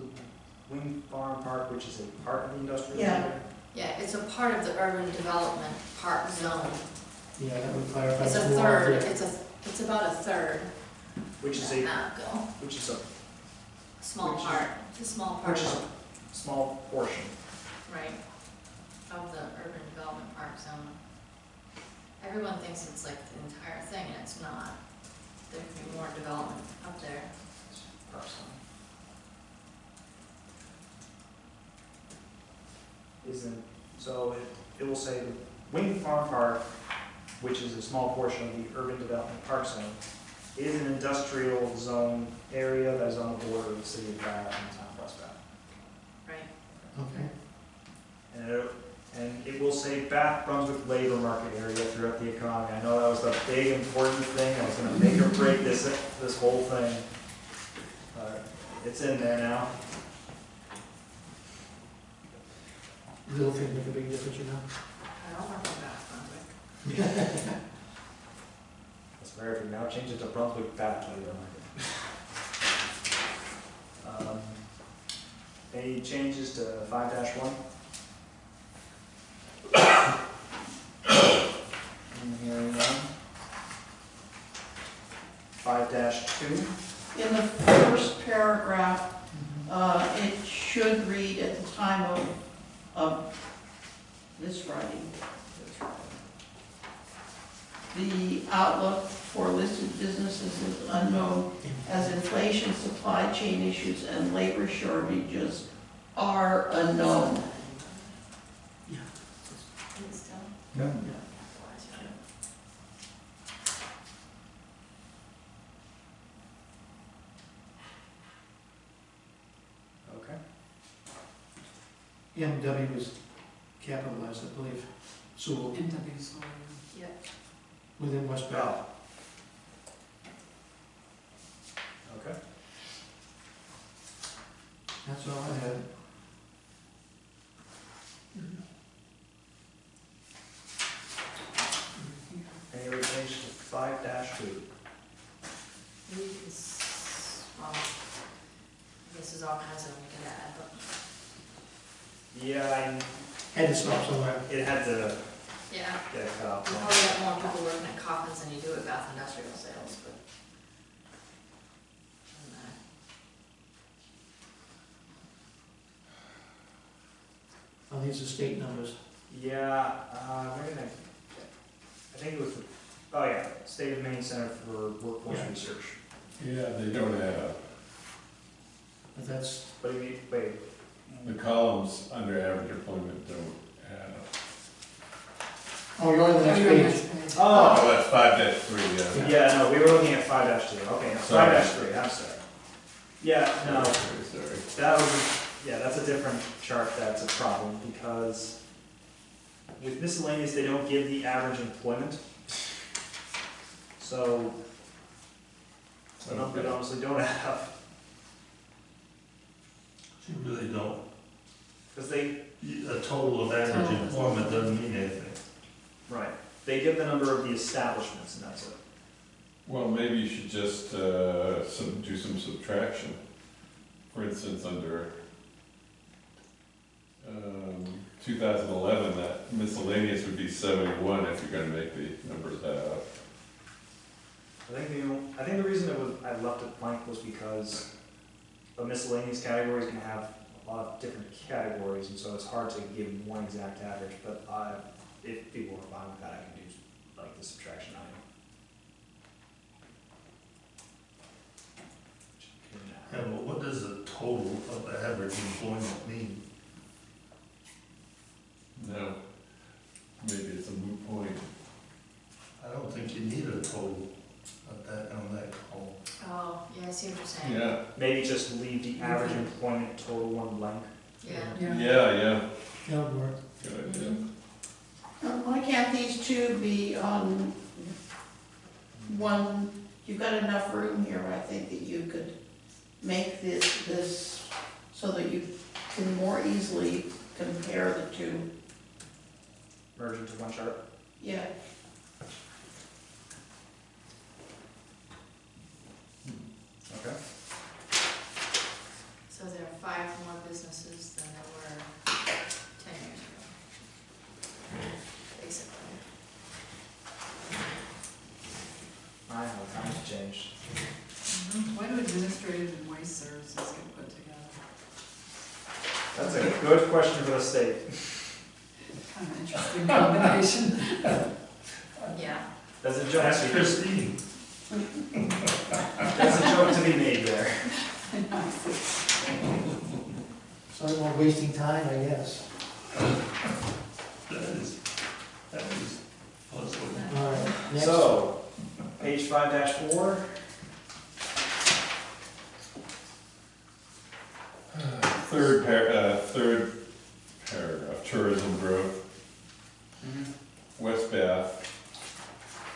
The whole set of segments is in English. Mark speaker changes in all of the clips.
Speaker 1: the Wing Farm Park, which is a part of the industrial
Speaker 2: Yeah.
Speaker 1: area?
Speaker 3: Yeah, it's a part of the urban development park zone.
Speaker 4: Yeah, that would clarify.
Speaker 3: It's a
Speaker 4: more,
Speaker 3: third,
Speaker 4: yeah.
Speaker 3: it's about a third.
Speaker 1: Which is
Speaker 3: That
Speaker 1: a,
Speaker 3: map go,
Speaker 1: which is a,
Speaker 3: small
Speaker 1: Which is-
Speaker 3: part, it's a small part
Speaker 1: which is
Speaker 3: of,
Speaker 1: a small portion.
Speaker 3: right, of the urban development park zone. Everyone thinks it's like the entire thing, and it's not. There could be more development up there.
Speaker 1: Parcel. Isn't, so it will say the Wing Farm Park, which is a small portion of the urban development park zone, is an industrial zone area that is on the border of the city of Bath and Southwest Bath.
Speaker 3: Right.
Speaker 4: Okay.
Speaker 1: And it will say Bath Brunswick labor market area throughout the economy. I know that was the big important thing, I was gonna make or break this whole thing. It's in there now.
Speaker 4: Little things make a big difference, you know?
Speaker 3: I don't work in Bath, Brunswick.
Speaker 1: That's very good. Now change it to Brunswick Bath labor market. Any changes to 5-1? Hearing none. 5-2?
Speaker 2: In the first paragraph, it should read at the time of this writing. The outlook for listed businesses is unknown as inflation, supply chain issues, and labor shortages are unknown.
Speaker 4: Yeah.
Speaker 3: It's still.
Speaker 1: Yeah. Okay.
Speaker 4: MW was capitalized, I believe. Sewell,
Speaker 3: Yep.
Speaker 4: within West Bath.
Speaker 1: Oh. Okay.
Speaker 4: That's all I had.
Speaker 1: Any other change to 5-2?
Speaker 3: Well, this is all kinds of we could add, but,
Speaker 1: Yeah,
Speaker 4: Had to stop somewhere.
Speaker 1: it had to
Speaker 3: yeah.
Speaker 1: get cut off.
Speaker 3: You probably got more people working at Coffins than you do at Bath Industrial Sales, but. doesn't matter.
Speaker 4: Oh, these are state numbers.
Speaker 1: Yeah, where did I think it was, oh yeah, State of Maine Center for Workforce
Speaker 4: Yeah.
Speaker 1: Research.
Speaker 5: Yeah, they don't add up.
Speaker 4: But that's,
Speaker 1: What do you mean, wait,
Speaker 5: The columns under average employment don't add up.
Speaker 4: oh, you're on the next page.
Speaker 1: oh,
Speaker 5: Oh, that's 5-3, yeah.
Speaker 1: yeah, no, we were looking at 5-2, okay, no,
Speaker 5: Sorry.
Speaker 1: 5-3, I'm sorry. Yeah, no,
Speaker 5: Sorry.
Speaker 1: that was, yeah, that's a different chart that's a problem, because with miscellaneous, they don't give the average employment. So, the numbers
Speaker 5: Okay.
Speaker 1: obviously don't add up,
Speaker 6: You really don't.
Speaker 1: because they,
Speaker 6: A total of average employment doesn't mean anything.
Speaker 1: right, they give the number of the establishments, and that's it.
Speaker 5: Well, maybe you should just do some subtraction. For instance, under 2011, that miscellaneous would be 71 if you're going to make the numbers add up.
Speaker 1: I think the reason I left it blank was because a miscellaneous category is gonna have a lot of different categories, and so it's hard to give one exact average, but if people are fine with that, I can do like the subtraction
Speaker 6: Yeah,
Speaker 1: item.
Speaker 6: but what does a total of average employment mean?
Speaker 5: No, maybe it's a moot point.
Speaker 6: I don't think you need a total on that column.
Speaker 3: Oh, yeah, I see what you're saying.
Speaker 5: Yeah,
Speaker 1: Maybe just leave the average employment total one blank.
Speaker 3: Yeah.
Speaker 5: yeah,
Speaker 4: That would work.
Speaker 5: good idea.
Speaker 2: Why can't these two be on one, you've got enough room here, I think, that you could make this so that you can more easily compare the two.
Speaker 1: Merge into one chart.
Speaker 2: Yeah,
Speaker 1: Okay.
Speaker 3: So there are businesses than there were 10 years ago. Basically.
Speaker 1: I know, times changed.
Speaker 7: Why do administrative and waste services get put together?
Speaker 1: That's a good question for the state.
Speaker 7: Kind of interesting combination.
Speaker 3: Yeah.
Speaker 1: There's a joke,
Speaker 6: Ask Kristine.
Speaker 1: there's a joke to be made there.
Speaker 4: So I'm not wasting time, I guess.
Speaker 6: That is puzzling.
Speaker 4: All right, next.
Speaker 1: So, page 5-4.
Speaker 5: Third paragraph, tourism growth. West Bath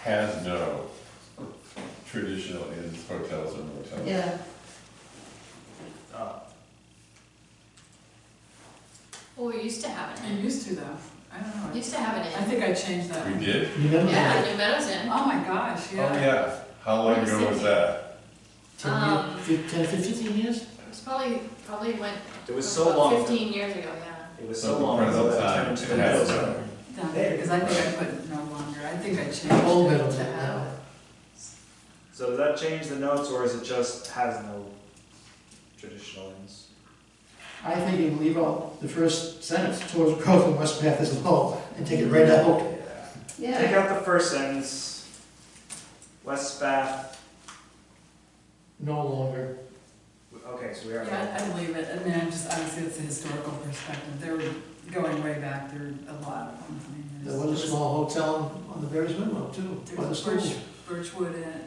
Speaker 5: has no traditional inns, hotels, or motels.
Speaker 2: Yeah,
Speaker 3: Well, we used to have an
Speaker 7: I
Speaker 3: inn.
Speaker 7: used to though. I don't know.
Speaker 3: We used to have an
Speaker 7: I
Speaker 3: inn.
Speaker 7: think I changed that.
Speaker 5: We did?
Speaker 4: You remember
Speaker 3: Yeah,
Speaker 4: that?
Speaker 3: New Meadows Inn.
Speaker 7: Oh my gosh,
Speaker 5: Oh,
Speaker 7: yeah.
Speaker 5: yeah. How long ago was that?
Speaker 4: 10, 15 years?
Speaker 3: It was probably went
Speaker 1: It was so long ago.
Speaker 3: 15 years ago, yeah.
Speaker 1: It was
Speaker 5: So
Speaker 1: so long ago
Speaker 5: present
Speaker 1: that it
Speaker 5: time,
Speaker 1: turned into
Speaker 5: it
Speaker 1: the
Speaker 5: has
Speaker 1: middle
Speaker 5: no-
Speaker 1: zone.
Speaker 7: Down there, because I think I put no longer. I think I changed
Speaker 4: Old
Speaker 7: it
Speaker 4: Middleton
Speaker 7: to have
Speaker 4: now.
Speaker 7: it.
Speaker 1: So does that change the notes, or is it just has no traditional inns?
Speaker 4: I think you can leave out the first sentence, towards growth in West Bath is low, and take it right out.
Speaker 1: Take
Speaker 2: yeah.
Speaker 1: out the first sentence. West Bath,
Speaker 4: No longer.
Speaker 1: okay, so we are.
Speaker 7: Yeah, I believe it. I mean, I'm just, obviously it's a historical perspective. They were going way back. There were a lot of them. I mean,
Speaker 4: There was a small hotel on the Berry's Windmill too, by the
Speaker 7: There's
Speaker 4: school.
Speaker 7: Birchwood Inn,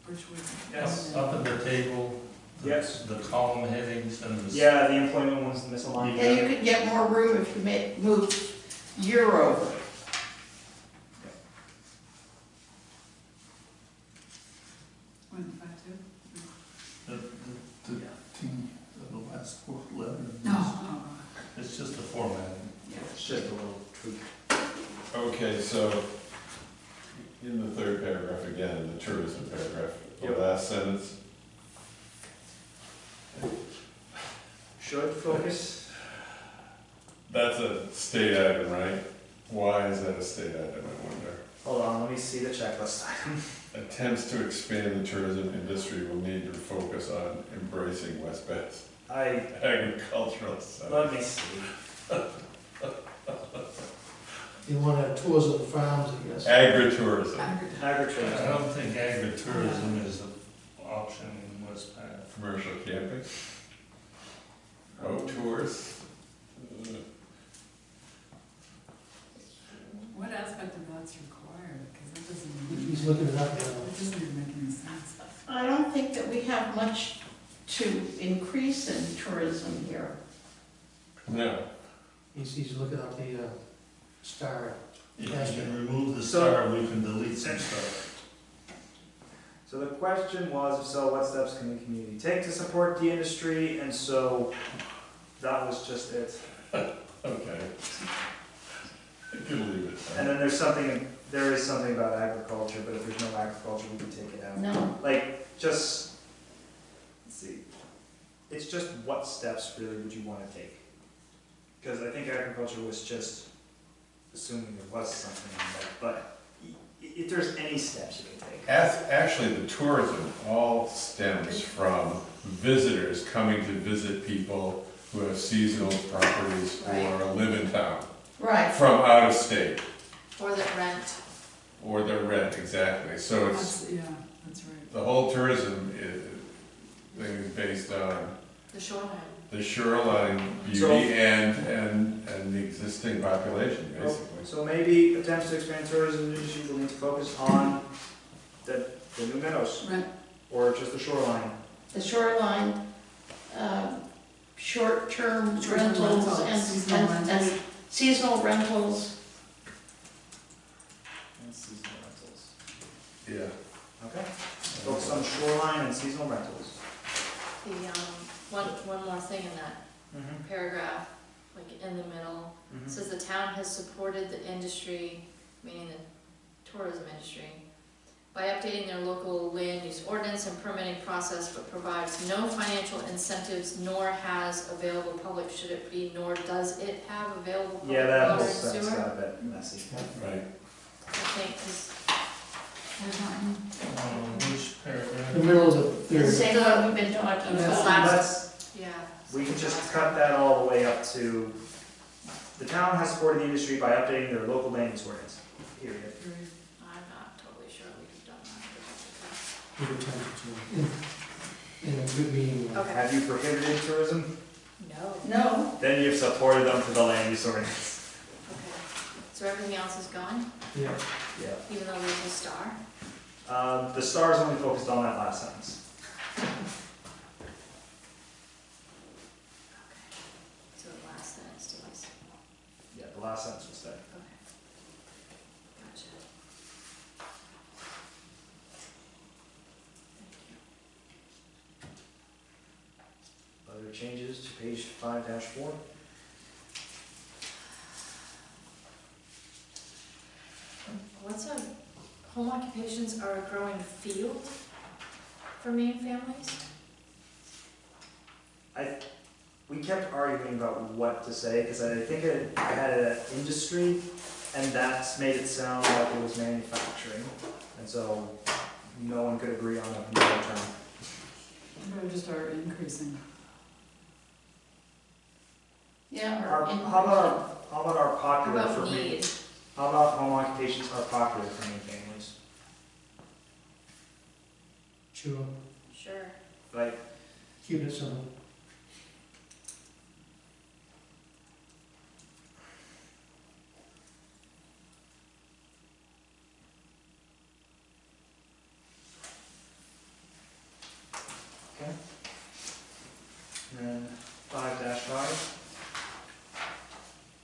Speaker 7: Birchwood.
Speaker 1: Yes.
Speaker 6: Up at the table,
Speaker 1: Yes.
Speaker 6: the column headings and the.
Speaker 1: Yeah, the employment one's misaligned.
Speaker 2: And you could get more room if you moved year over.
Speaker 7: Went back to?
Speaker 6: The T of the last fourth letter.
Speaker 7: No. Oh,
Speaker 6: It's just a format.
Speaker 7: yeah.
Speaker 1: It's just a little tweak.
Speaker 5: Okay, so in the third paragraph again, the tourism paragraph, the
Speaker 1: Yep.
Speaker 5: last sentence.
Speaker 1: Should focus.
Speaker 5: That's a state item, right? Why is that a state item, I wonder?
Speaker 1: Hold on, let me see the checklist item.
Speaker 5: Attempts to expand the tourism industry will need to focus on embracing West Bath's agricultural side.
Speaker 1: Let me see.
Speaker 4: You want to have tours of the farms, I guess.
Speaker 5: Agritourism,
Speaker 6: I
Speaker 1: Agritourism.
Speaker 6: don't think agritourism is an option in West Bath.
Speaker 5: commercial camping, boat tours.
Speaker 7: What aspect of that's required? Because that doesn't
Speaker 4: He's
Speaker 7: even,
Speaker 4: looking it up now.
Speaker 7: it doesn't even make any sense.
Speaker 2: I don't think that we have much to increase in tourism here.
Speaker 5: No,
Speaker 4: He's looking up the star.
Speaker 6: If you can remove the
Speaker 1: So-
Speaker 6: star, we can delete some stuff.
Speaker 1: So the question was, so what steps can the community take to support the industry? And so that was just it.
Speaker 5: okay. I can leave it.
Speaker 1: And then there is something about agriculture, but if there's no agriculture, we can take it out.
Speaker 2: No,
Speaker 1: Like, just, let's see, it's just what steps really would you want to take? Because I think agriculture was just assuming there was something in there, but if there's any steps you can take.
Speaker 5: Actually, the tourism all stems from visitors coming to visit people who have seasonal properties or live in town,
Speaker 2: right.
Speaker 5: from out of state,
Speaker 3: Or that rent.
Speaker 5: or their rent, exactly. So it's,
Speaker 7: That's, yeah, that's right.
Speaker 5: the whole tourism thing is based on
Speaker 3: The shoreline.
Speaker 5: the shoreline
Speaker 1: So-
Speaker 5: beauty and the existing population, basically.
Speaker 1: So maybe attempts to expand tourism industry will need to focus on the New Meadows,
Speaker 7: Right.
Speaker 1: or just the shoreline.
Speaker 2: The shoreline, short-term
Speaker 7: Short-term
Speaker 2: rentals
Speaker 7: rentals,
Speaker 2: and
Speaker 7: seasonal rentals.
Speaker 2: seasonal rentals.
Speaker 1: And seasonal rentals.
Speaker 5: Yeah.
Speaker 1: Okay, focus on shoreline and seasonal rentals.
Speaker 3: The, one more thing in that
Speaker 1: Mm-hmm.
Speaker 3: paragraph, like in the middle, it says the town has supported the industry, meaning the tourism industry, by updating their local land use ordinance and permitting process, but provides no financial incentives, nor has available public, should it be, nor does it have available public
Speaker 1: Yeah, that
Speaker 3: water
Speaker 1: whole
Speaker 3: and
Speaker 1: sentence
Speaker 3: sewer?
Speaker 1: got a bit messy.
Speaker 5: Right.
Speaker 3: I think is,
Speaker 7: There's not,
Speaker 6: Which paragraph?
Speaker 4: The middle of the
Speaker 2: The
Speaker 4: third.
Speaker 2: same one we've been talking
Speaker 7: The
Speaker 2: about.
Speaker 3: last, yeah.
Speaker 1: We can just cut that all the way up to, the town has supported the industry by updating their local land use ordinance, period.
Speaker 3: I'm not totally sure we've done that.
Speaker 4: We attempted to, in a good meeting.
Speaker 3: Okay.
Speaker 1: Have you prohibited tourism?
Speaker 3: No.
Speaker 2: No,
Speaker 1: Then you've supported them for the land use ordinance.
Speaker 3: Okay. So everything else is gone,
Speaker 4: Yeah.
Speaker 1: Yeah.
Speaker 3: even though there's a star?
Speaker 1: The star's only focused on that last sentence.
Speaker 3: Okay. So the last sentence to us.
Speaker 1: Yeah, the last sentence will stay.
Speaker 3: Okay. Gotcha. Thank you.
Speaker 1: Other changes to page 5-4?
Speaker 3: What's a, home occupations are a growing field for Maine families?
Speaker 1: We kept arguing about what to say, because I think I had an industry, and that's made it sound like it was manufacturing, and so no one could agree on a middle term.
Speaker 7: or just are increasing.
Speaker 2: yeah,
Speaker 1: How
Speaker 2: or in.
Speaker 1: about our
Speaker 3: How
Speaker 1: popular for
Speaker 3: about
Speaker 1: me?
Speaker 3: need?
Speaker 1: How about home occupations are popular for Maine families?
Speaker 4: Sure,
Speaker 3: Sure.
Speaker 1: Like,
Speaker 4: keep it simple.
Speaker 1: okay. And then 5-5.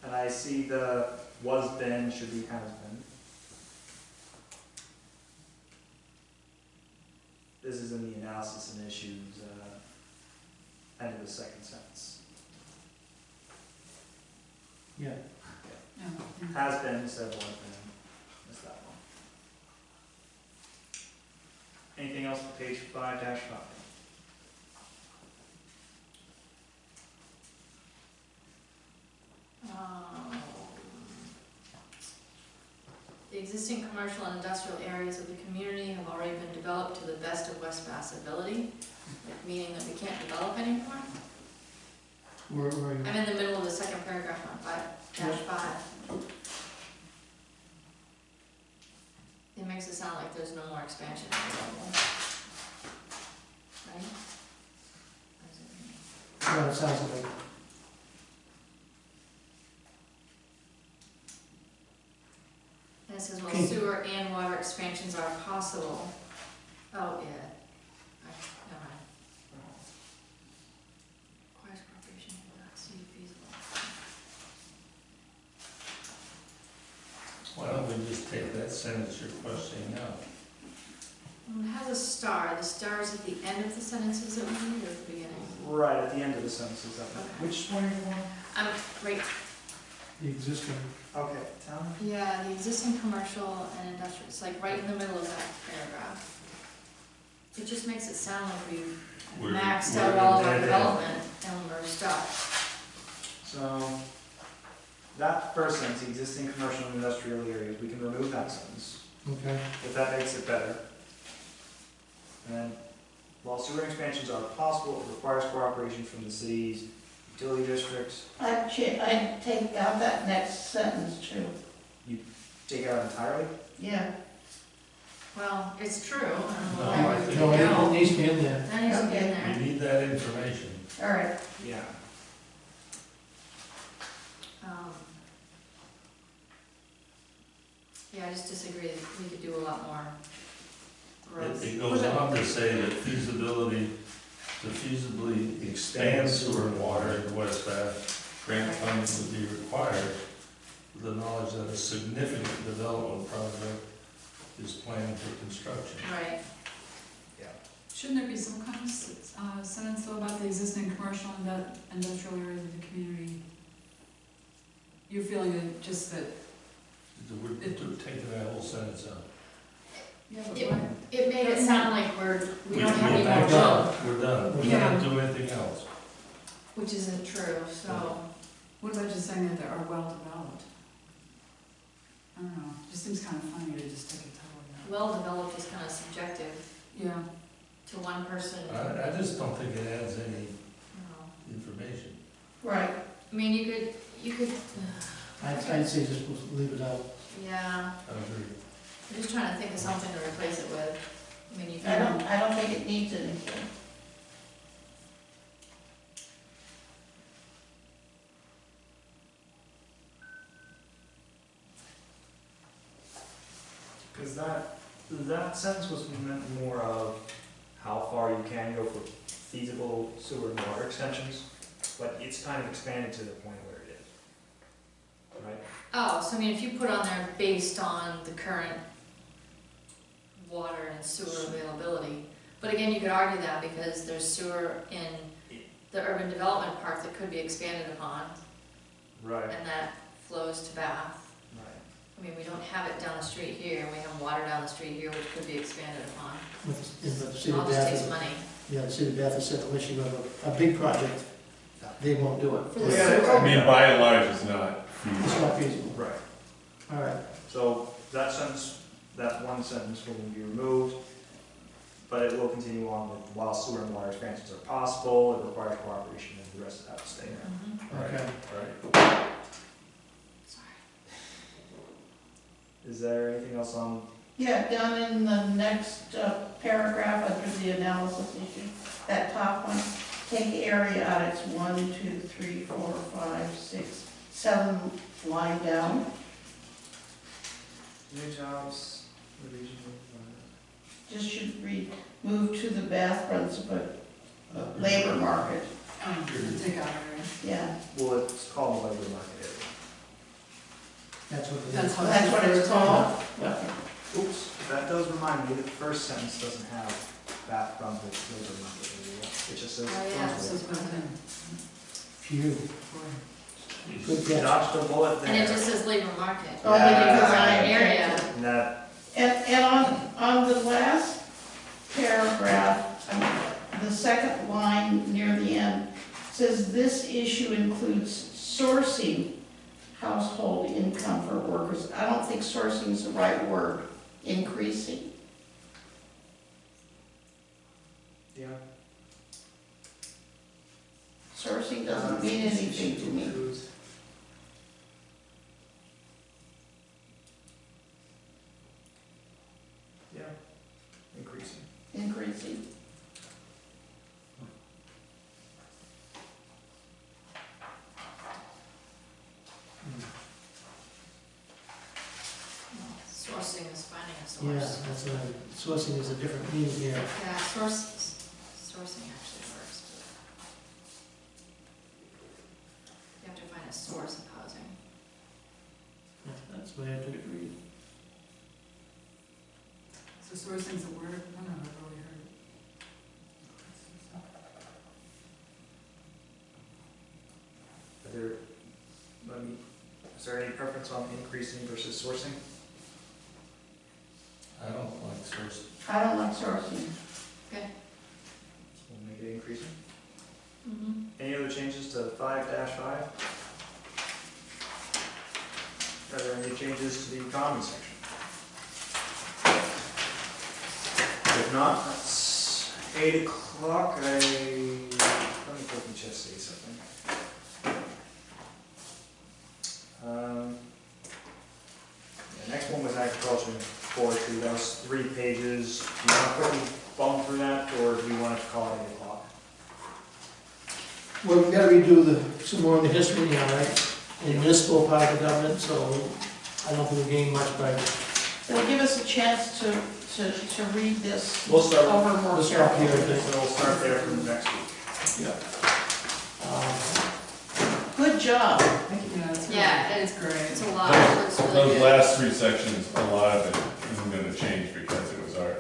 Speaker 1: And I see the was been should be has been. This is in the analysis and issues, end of the second sentence.
Speaker 4: Yeah.
Speaker 7: Yeah, yeah.
Speaker 1: Has been instead of was been, missed that one. Anything else for page 5-5?
Speaker 3: The existing commercial and industrial areas of the community have already been developed to the best of West Bass ability, like meaning that we can't develop anymore.
Speaker 4: Where are you?
Speaker 3: I'm in the middle of the second paragraph on 5-5. It makes it sound like there's no more expansion available. Right? What does it mean?
Speaker 4: No, it sounds like,
Speaker 3: And it says, well,
Speaker 4: Okay.
Speaker 3: sewer and water expansions are possible. Oh, yeah. Never mind. Requires cooperation and not see feasible.
Speaker 6: Why don't we just take that sentence you're questioning out?
Speaker 3: It has a star. The star is at the end of the sentences that we need, or at the beginning?
Speaker 1: Right, at the end of the sentences, I think.
Speaker 3: Okay.
Speaker 1: Which one are you on?
Speaker 3: I'm right.
Speaker 4: the existing,
Speaker 1: Okay, town.
Speaker 3: Yeah, the existing commercial and industrial, it's like right in the middle of that paragraph. It just makes it sound like we've maxed out all of our development and we're stuck.
Speaker 1: So, that first sentence, the existing commercial and industrial areas, we can remove that sentence,
Speaker 4: okay?
Speaker 1: if that makes it better. And then, while sewer expansions are possible, it requires cooperation from the cities, utility districts.
Speaker 2: I'd take out that next sentence too.
Speaker 1: Take it out entirely?
Speaker 2: Yeah,
Speaker 3: Well, it's true, I don't know
Speaker 6: No,
Speaker 3: where
Speaker 6: I
Speaker 3: we
Speaker 6: think-
Speaker 4: No,
Speaker 3: would
Speaker 4: it
Speaker 3: go.
Speaker 4: needs to be in there.
Speaker 3: That needs to be in
Speaker 2: Okay.
Speaker 3: there.
Speaker 6: We need that information.
Speaker 2: all right.
Speaker 1: Yeah.
Speaker 3: Yeah, I just disagree, we could do a lot more growth.
Speaker 6: It goes on to say that feasibility, to feasibly expand sewer and water in West Bath, grant funding would be required with the knowledge that a significant development project is planned for construction.
Speaker 3: Right,
Speaker 7: Shouldn't there be some kind of sentence though about the existing commercial and industrial areas of the community? You're feeling that just that,
Speaker 6: We're taking that whole sentence out.
Speaker 7: Yeah, but
Speaker 3: It-
Speaker 7: what?
Speaker 3: It made it sound like we don't have any
Speaker 6: We're
Speaker 3: more room,
Speaker 6: done, we're done, we
Speaker 7: Yeah.
Speaker 6: can't do anything else.
Speaker 3: which isn't true, so.
Speaker 7: What about just saying that they are well developed? I don't know, it just seems kind of funny to just take it totally
Speaker 3: Well-developed is kind of subjective
Speaker 7: out. Yeah,
Speaker 3: to one person,
Speaker 6: I just don't think it adds any
Speaker 3: you know.
Speaker 6: information.
Speaker 2: Right,
Speaker 3: I mean, you could,
Speaker 4: I'd say just leave it out.
Speaker 3: yeah,
Speaker 6: I agree.
Speaker 3: I'm just trying to think of something to replace it with. I mean, you
Speaker 2: I
Speaker 3: can,
Speaker 2: don't think it needs anything.
Speaker 1: Because that sentence was meant more of how far you can go for feasible sewer and water extensions, but it's kind of expanded to the point where it is. Right?
Speaker 3: oh, so I mean, if you put on there based on the current water and sewer availability, but again, you could argue that because there's sewer in the urban development part that could be expanded upon,
Speaker 1: Right.
Speaker 3: and that flows to Bath.
Speaker 1: Right.
Speaker 3: I mean, we don't have it down the street here, and we have water down the street here, which could be expanded upon.
Speaker 4: But the
Speaker 3: It
Speaker 4: city
Speaker 3: all
Speaker 4: of
Speaker 3: just takes
Speaker 4: Bath,
Speaker 3: money.
Speaker 4: yeah, the city of Bath has said unless you have a big project, they won't do it.
Speaker 3: For the
Speaker 1: Yeah,
Speaker 3: sewer.
Speaker 5: I mean, by and large, it's not feasible.
Speaker 4: It's not feasible.
Speaker 1: Right.
Speaker 4: All right.
Speaker 1: So that sentence, that one sentence will be removed, but it will continue on with while sewer and water expansions are possible, it requires cooperation and the rest of that will stay there.
Speaker 3: Mhm.
Speaker 4: Okay.
Speaker 5: Right.
Speaker 3: Sorry.
Speaker 1: Is there anything else on,
Speaker 2: Yeah, down in the next paragraph under the analysis issue, that top one, take area out, it's 1, 2, 3, 4, 5, 6, 7 line down.
Speaker 1: new jobs, the regional,
Speaker 2: Just should read, move to the Bath Brunswick labor market.
Speaker 7: take out area.
Speaker 2: Yeah,
Speaker 1: well, it's called the labor market area.
Speaker 4: That's what it is.
Speaker 7: That's how
Speaker 2: that's what it's called.
Speaker 1: Oops, that does remind me, the first sentence doesn't have Bath Brunswick labor market area, it just says
Speaker 3: Oh, yeah,
Speaker 7: So it's
Speaker 1: Brunswick.
Speaker 7: built in.
Speaker 4: Phew. Good
Speaker 1: Just
Speaker 4: catch.
Speaker 1: dodged the bullet
Speaker 3: And it
Speaker 1: there.
Speaker 3: just says labor market.
Speaker 2: Only because I
Speaker 3: An area.
Speaker 1: And that,
Speaker 2: And on the last paragraph, the second line near the end, says this issue includes sourcing household income for workers. I don't think sourcing is the right word, increasing.
Speaker 1: yeah.
Speaker 2: Sourcing doesn't mean anything to me.
Speaker 1: Yeah, increasing.
Speaker 2: Increasing.
Speaker 3: Sourcing is finding a
Speaker 4: Yeah,
Speaker 3: source.
Speaker 4: that's what sourcing is a different meaning here.
Speaker 3: Yeah, sourcing actually works, but you have to find a source of housing.
Speaker 4: That's the way I took it to read.
Speaker 7: So sourcing's a word, I don't know, I've really heard it.
Speaker 1: Are there, is there any preference on increasing versus sourcing?
Speaker 6: I don't like source.
Speaker 2: I don't like sourcing.
Speaker 1: We'll make it increasing.
Speaker 3: Mm-hmm.
Speaker 1: Any other changes to 5-5? Are there any changes to the economy section? If not, it's 8 o'clock. Let me quickly just say something. The next one was agriculture and forestry. That was 3 pages. Do you want to quickly bump through that, or do you want to call it 8 o'clock?
Speaker 4: Well, we've got to redo some more in the history now, right? In municipal part of the government, so I don't think we gain much by
Speaker 2: It'll give us a chance to read this
Speaker 1: We'll start.
Speaker 2: over more
Speaker 4: We'll start here.
Speaker 2: carefully.
Speaker 1: So we'll start there for the next week.
Speaker 2: Good job.
Speaker 7: Yeah, it's really,
Speaker 3: Yeah,
Speaker 7: it's great.
Speaker 3: It's a lot, it looks really
Speaker 5: Those
Speaker 3: good.
Speaker 5: last 3 sections, a lot of it isn't gonna change because it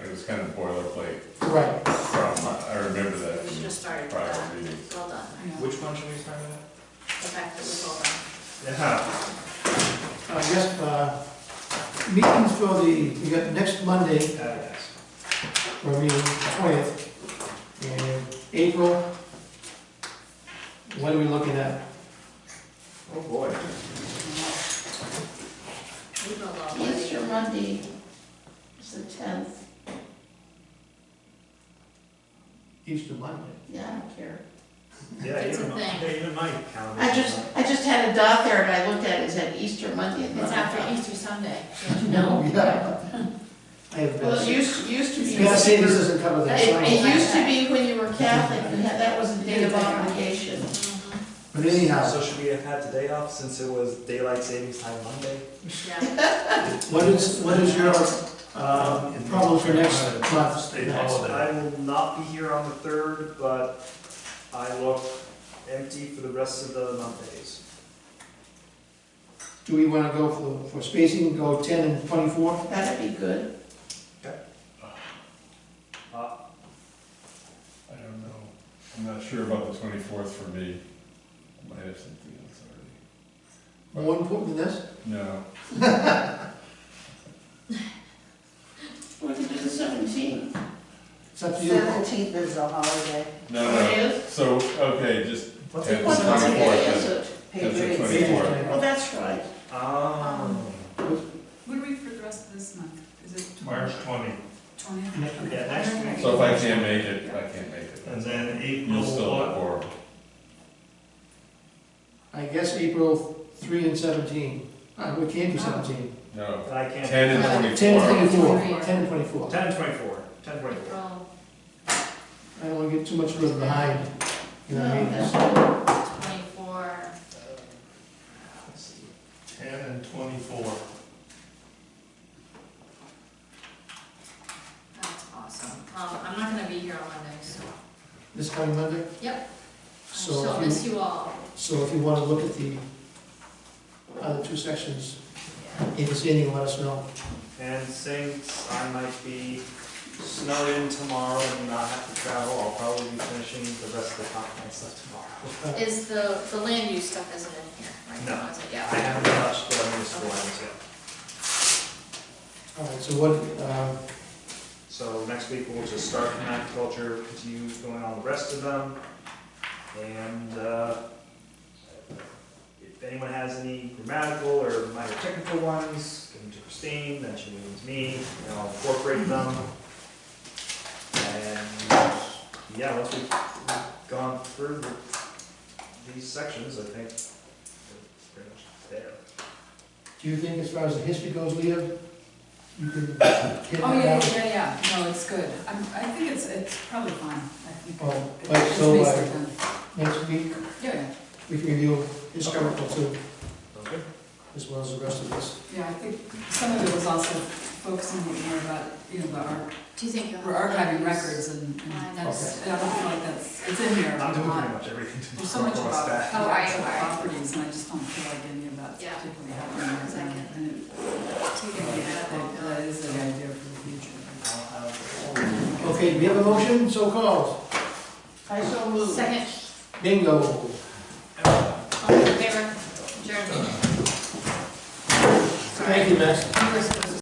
Speaker 5: was kind of boilerplate
Speaker 4: Right.
Speaker 5: from, I remember that
Speaker 3: We should
Speaker 5: from
Speaker 3: have started with
Speaker 5: prior
Speaker 3: that.
Speaker 5: meetings.
Speaker 3: Well done.
Speaker 7: Yeah.
Speaker 1: Which one should we start with?
Speaker 3: The fact that it was well done.
Speaker 1: Yeah.
Speaker 4: I guess, meetings for we got next Monday,
Speaker 1: Yes.
Speaker 4: for meeting, 20th, and April, what are we looking at?
Speaker 1: Oh, boy.
Speaker 3: April already.
Speaker 2: Easter Monday is the 10th.
Speaker 4: Easter Monday.
Speaker 2: Yeah, I don't care.
Speaker 1: Yeah,
Speaker 3: It's a
Speaker 1: even my,
Speaker 3: thing.
Speaker 1: yeah, even my calendar.
Speaker 2: I just had a dot there and I looked at it, it said Easter Monday. and
Speaker 3: It's
Speaker 2: then I
Speaker 3: after
Speaker 2: thought,
Speaker 3: Easter Sunday, don't you know?
Speaker 4: Oh, yeah. I have
Speaker 2: Well, it
Speaker 4: been,
Speaker 2: used to be.
Speaker 4: yeah, see, this doesn't cover that.
Speaker 2: It used to be when you were Catholic, that was a day of obligation.
Speaker 3: Mhm.
Speaker 4: But anyhow,
Speaker 1: So should we have had today off since it was daylight savings time Monday?
Speaker 3: Yeah,
Speaker 4: what is your, problem for next month?
Speaker 6: State
Speaker 4: Next.
Speaker 6: holiday.
Speaker 1: I will not be here on the 3rd, but I look empty for the rest of the Mondays.
Speaker 4: Do we wanna go for spacing, go 10 and 24?
Speaker 2: That'd be good.
Speaker 5: I don't know. I'm not sure about the 24th for me. I might have something else already.
Speaker 4: More important than this?
Speaker 5: No.
Speaker 2: We could do the 17th.
Speaker 4: It's up to you.
Speaker 8: 17th is a holiday.
Speaker 5: No,
Speaker 2: Oh, it
Speaker 5: no.
Speaker 2: is?
Speaker 5: So, okay, just
Speaker 1: What's
Speaker 5: Yeah,
Speaker 1: it?
Speaker 2: What
Speaker 5: it's
Speaker 1: called?
Speaker 2: holiday
Speaker 5: 24th,
Speaker 2: is it?
Speaker 5: That's the
Speaker 8: Patriots.
Speaker 5: 24th.
Speaker 2: Oh, that's right.
Speaker 1: Oh.
Speaker 7: What are we for the rest of this month? Is it
Speaker 6: March 20,
Speaker 7: 20th?
Speaker 1: Yeah, next week.
Speaker 5: So if I can't make it, I can't make it.
Speaker 6: and then
Speaker 5: You'll
Speaker 6: April
Speaker 5: still have
Speaker 6: what?
Speaker 5: quorum.
Speaker 4: I guess April 3 and 17. We can't do 17.
Speaker 5: No,
Speaker 1: But I can't.
Speaker 5: 10 and 24.
Speaker 4: 10 and 24.
Speaker 3: 24.
Speaker 4: 10 and 24.
Speaker 1: 10 and 24. 10 and 24.
Speaker 3: April
Speaker 4: I don't wanna get too much further behind. You know what I
Speaker 2: No,
Speaker 4: mean?
Speaker 2: that's good.
Speaker 3: 24,
Speaker 1: Let's see.
Speaker 6: 10 and 24.
Speaker 3: that's awesome. I'm not gonna be here on Monday, so,
Speaker 4: This coming Monday?
Speaker 3: yep. I
Speaker 4: So
Speaker 3: shall
Speaker 4: if you-
Speaker 3: miss you all.
Speaker 4: So if you wanna look at the other two sections, in this evening, let us know.
Speaker 1: And since I might be snowed in tomorrow and not have to travel, I'll probably be finishing the rest of the comp stuff tomorrow.
Speaker 3: Is the land use stuff isn't in here, right?
Speaker 1: No.
Speaker 3: Is it?
Speaker 1: I
Speaker 3: Yeah.
Speaker 1: haven't touched the municipal items yet.
Speaker 4: All right, so what,
Speaker 1: So next week we'll just start from agriculture, continue going on the rest of them. And if anyone has any grammatical or minor technical ones, give them to Kristine, then she'll give them to me, and I'll incorporate them. And yeah, once we've gone through these sections, I think we're pretty much there.
Speaker 4: do you think as far as the history goes, Leah, you can get that
Speaker 7: Oh, yeah,
Speaker 4: out?
Speaker 7: yeah, yeah, no, it's good. I think it's probably fine, I think.
Speaker 4: Oh,
Speaker 7: it's
Speaker 4: like, so,
Speaker 7: basically done.
Speaker 4: Next week,
Speaker 7: Yeah, yeah,
Speaker 4: we can review historical too,
Speaker 1: Okay?
Speaker 4: as well as the rest of this.
Speaker 7: yeah, I think some of it was also focusing more about, you know,
Speaker 3: Do you think you'll have?
Speaker 7: we're archiving
Speaker 3: land use?
Speaker 7: records and
Speaker 3: I
Speaker 7: that's, I don't feel like it's in here.
Speaker 1: I'm doing
Speaker 7: but
Speaker 1: pretty much everything to
Speaker 7: There's so much
Speaker 1: cross
Speaker 7: about
Speaker 1: that.
Speaker 3: Oh, are you?
Speaker 7: actual
Speaker 3: Alright.
Speaker 7: properties, and I just don't feel like any of that's
Speaker 3: Yeah.
Speaker 7: particularly happening.
Speaker 3: Second.
Speaker 7: And it,
Speaker 3: Take it away.
Speaker 7: that is the idea for the future.
Speaker 1: I'll have
Speaker 4: Okay, we have a motion, so called.
Speaker 2: I so moved.
Speaker 3: Second,
Speaker 4: Bingo.
Speaker 3: all in favor, adjourned.
Speaker 4: Thank you, Max.
Speaker 3: You were supposed